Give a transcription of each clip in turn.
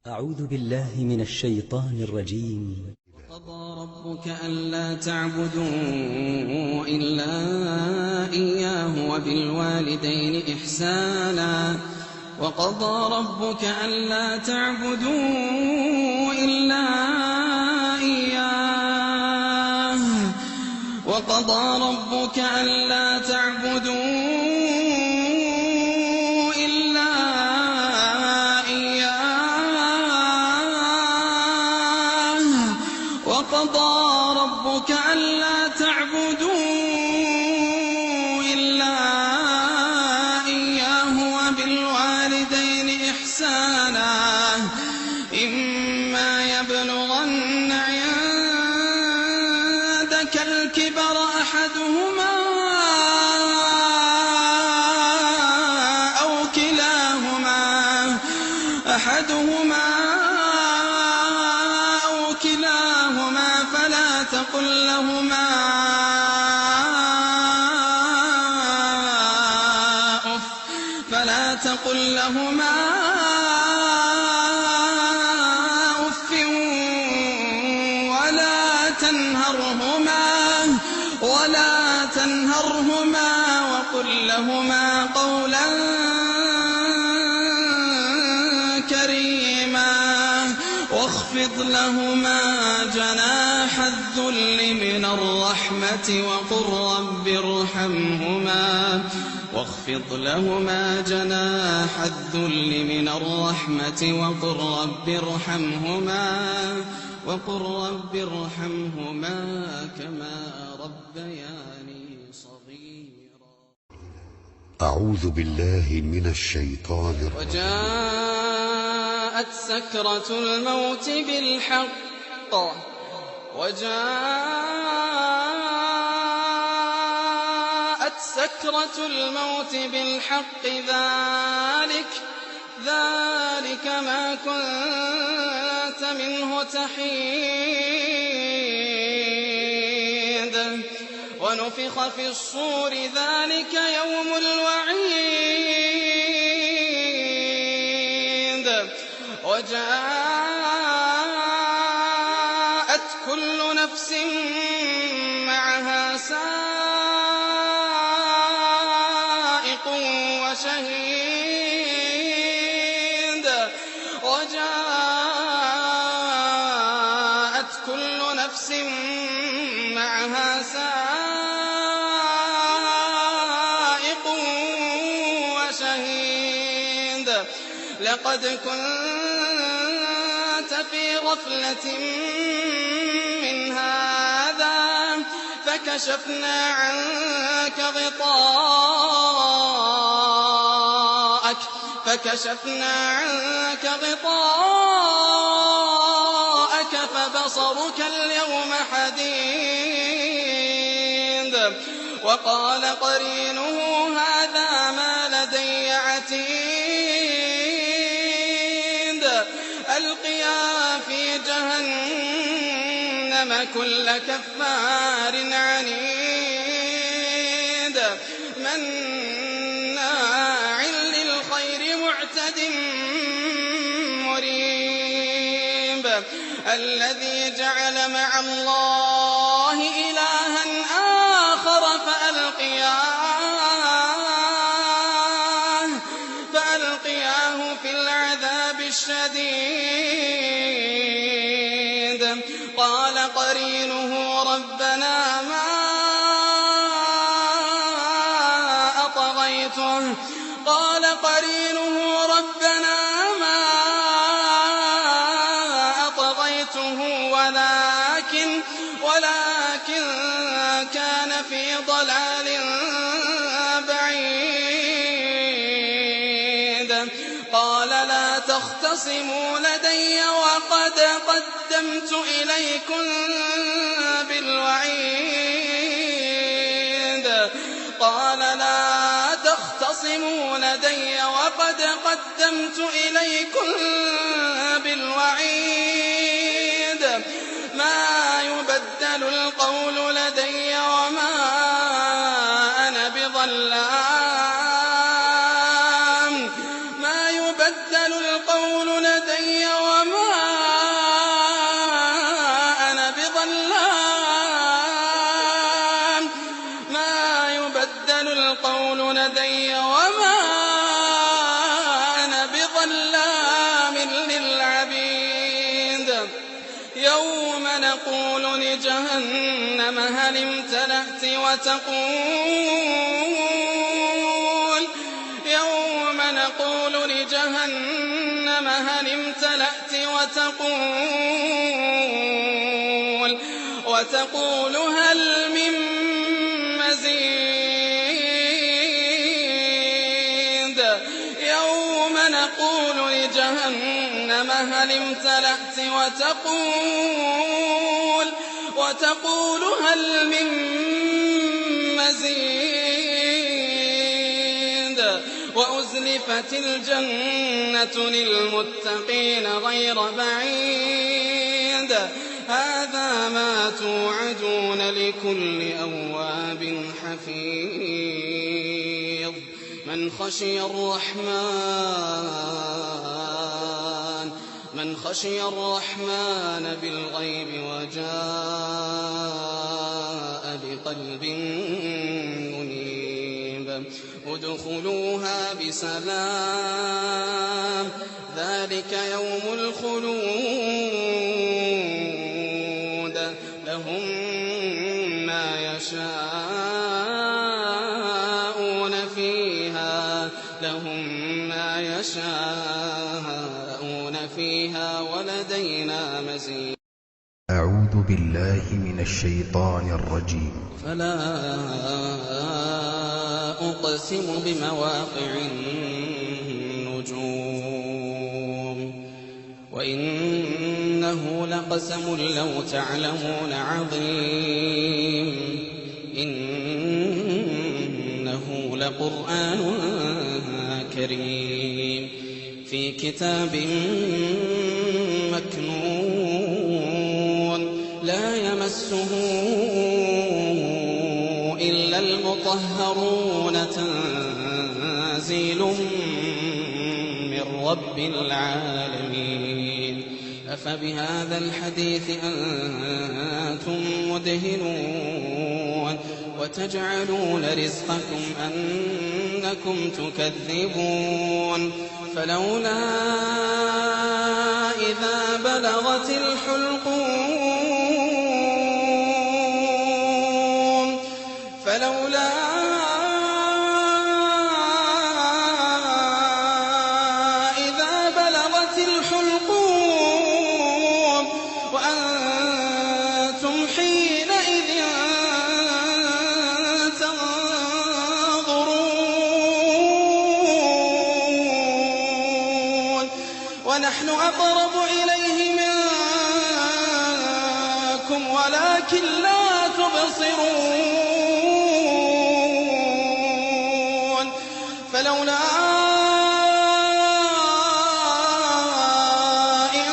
أعوذ بالله من الشيطان الرجيم. وقضى ربك ألا تعبدوا إلا إياه وبالوالدين إحسانا وقضى ربك ألا تعبدوا إلا إياه وقضى ربك ألا تعبدوا وقضى ربك ألا تعبدوا إلا إياه وبالوالدين إحسانا إما يبلغن عندك الكبر أحدهما أو كلاهما فلا تقل لهما أف ولا تنهرهما وقل لهما قولا كريما واخفض لهما جناح الذل من الرحمة وقل رب ارحمهما وقل رب ارحمهما كما ربياني صغيرا. أعوذ بالله من الشيطان الرجيم. وجاءت سكرة الموت بالحق ذلك ما كنت منه تحيد ونفخ في الصور ذلك يوم الوعيد وجاءت كل نفس معها سائق وشهيد لقد كنت في غفلة من هذا فكشفنا عنك غطاءك فبصرك اليوم حديد وقال قرينه هذا ما لدي عتيد ألقيا في جهنم كل كفار عنيد مناع للخير معتد مريب الذي جعل مع الله إلها آخر فألقياه في العذاب الشديد قال قرينه ربنا ما أطغيته ولكن كان في ضلال بعيد قال لا تختصموا لدي وقد قدمت إليكم بالوعيد ما يبدل القول لدي وما أنا بظلام لدي وما أنا بظلام للعبيد يوم نقول لجهنم هل امتلأت وتقول هل من مزيد يوم نقول لجهنم هل امتلأت وتقول هل من مزيد وأزلفت الجنة للمتقين غير بعيد هذا ما توعدون لكل أواب حفيظ من خشي الرحمن بالغيب وجاء بقلب منيب ادخلوها بسلام ذلك يوم الخلود لهم ما يشاءون فيها ولدينا مزيد أعوذ بالله من الشيطان الرجيم فلا أقسم بمواقع النجوم وإنه لقسم لو تعلمون عظيم إنه لقرآن كريم في كتاب مكنون لا يمسه إلا المطهرون تنزيل من رب العالمين أفبهذا الحديث أنتم مدهنون وتجعلون رزقكم أنكم تكذبون فلولا إذا بلغت الحلقوم وأنتم حينئذ تنظرون ونحن أقرب إليه منكم ولكن لا تبصرون فلولا إن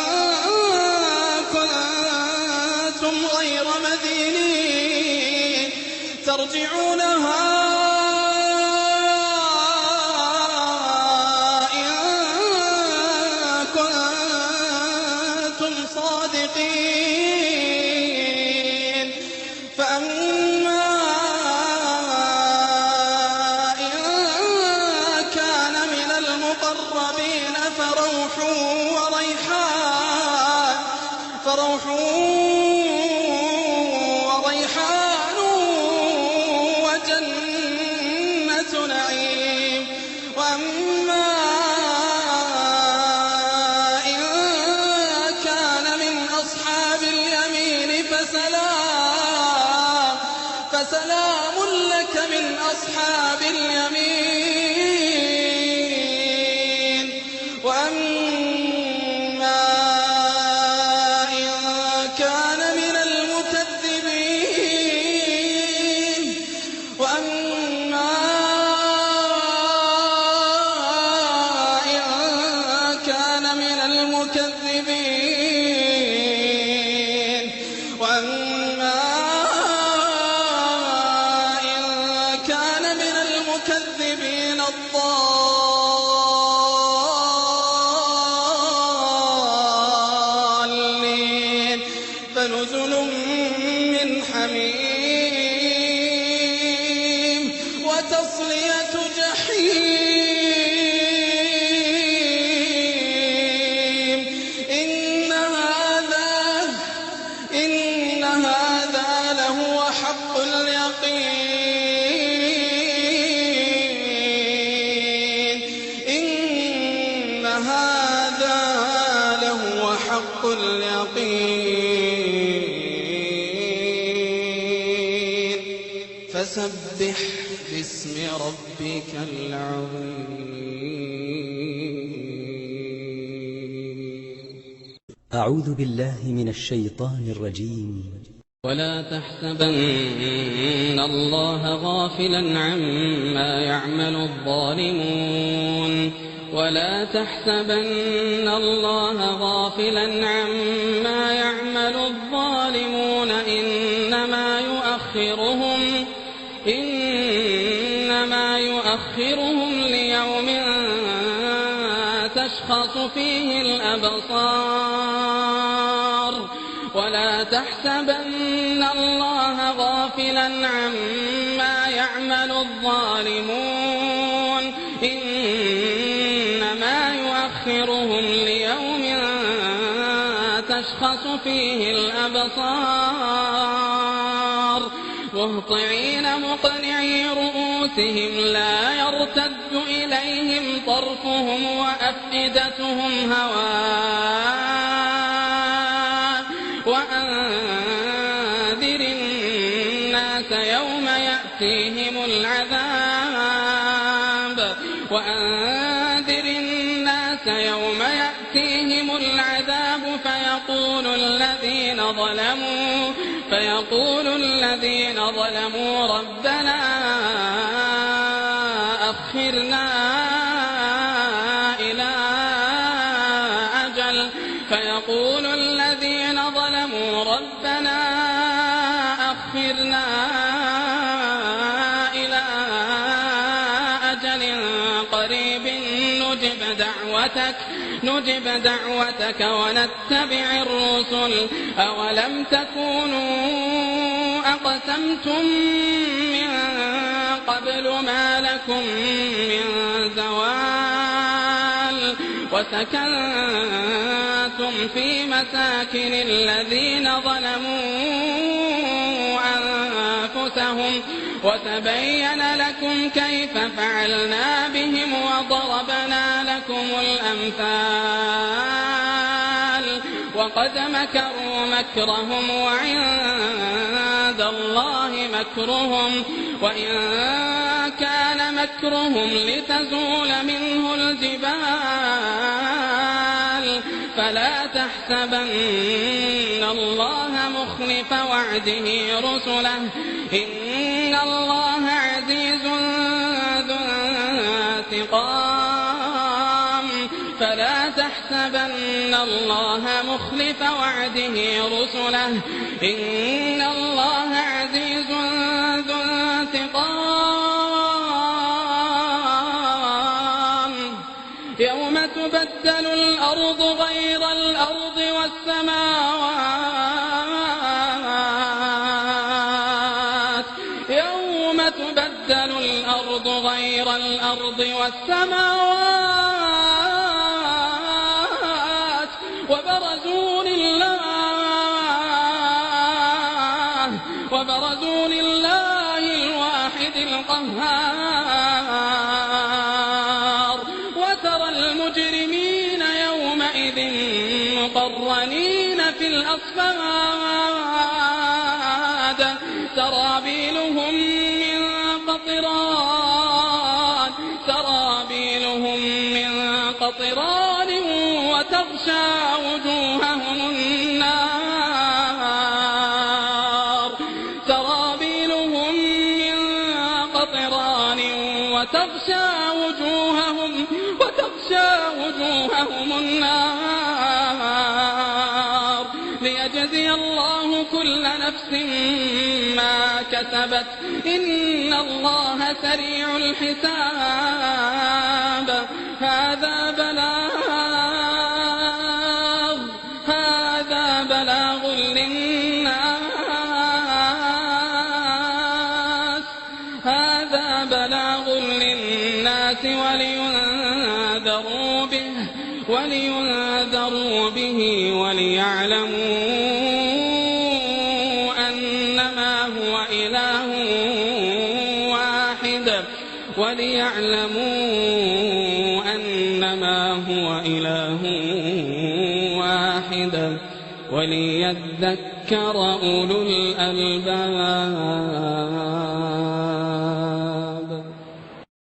كنتم غير مدينين ترجعونها إن كنتم صادقين فأما إن كان من المقربين فروح وريحان وجنة نعيم وأما إن كان من أصحاب اليمين فسلام لك من أصحاب اليمين وأما إن كان من المكذبين الضالين فنزل من حميم وتصلية جحيم حق اليقين فسبح باسم ربك العظيم. أعوذ بالله من الشيطان الرجيم. ولا تحسبن الله غافلا عما يعمل الظالمون ولا تحسبن الله غافلا عما يعمل الظالمون إنما يؤخرهم ليوم تشخص فيه الأبصار ولا تحسبن الله غافلا عما يعمل الظالمون إنما يؤخرهم ليوم تشخص فيه الأبصار مهطعين مقنعي رؤوسهم لا يرتد إليهم طرفهم وأفئدتهم هواء وأنذر الناس يوم يأتيهم العذاب فيقول الذين ظلموا ربنا أخرنا إلى أجل قريب نجب دعوتك ونتبع الرسل أولم تكونوا أقسمتم من قبل ما لكم من زوال وسكنتم في مساكن الذين ظلموا أنفسهم وتبين لكم كيف فعلنا بهم وضربنا لكم الأمثال وقد مكروا مكرهم وعند الله مكرهم وإن كان مكرهم لتزول منه الجبال فلا تحسبن الله مخلف وعده رسله إن الله عزيز ذو انتقام فلا تحسبن الله مخلف وعده رسله إن الله عزيز ذو انتقام يوم تبدل الأرض غير الأرض والسماوات يوم تبدل الأرض غير الأرض والسماوات وبرزوا لله الواحد القهار وترى المجرمين يومئذ مقرنين في الأصفاد سرابيلهم من قطران وتغشى وجوههم النار سرابيلهم من قطران وتغشى وجوههم النار ليجزي الله كل نفس ما كسبت إن الله سريع الحساب هذا بلاغ للناس ولينذروا به وليعلموا أنما هو إله واحد واحدة وليذكر أولو الألباب.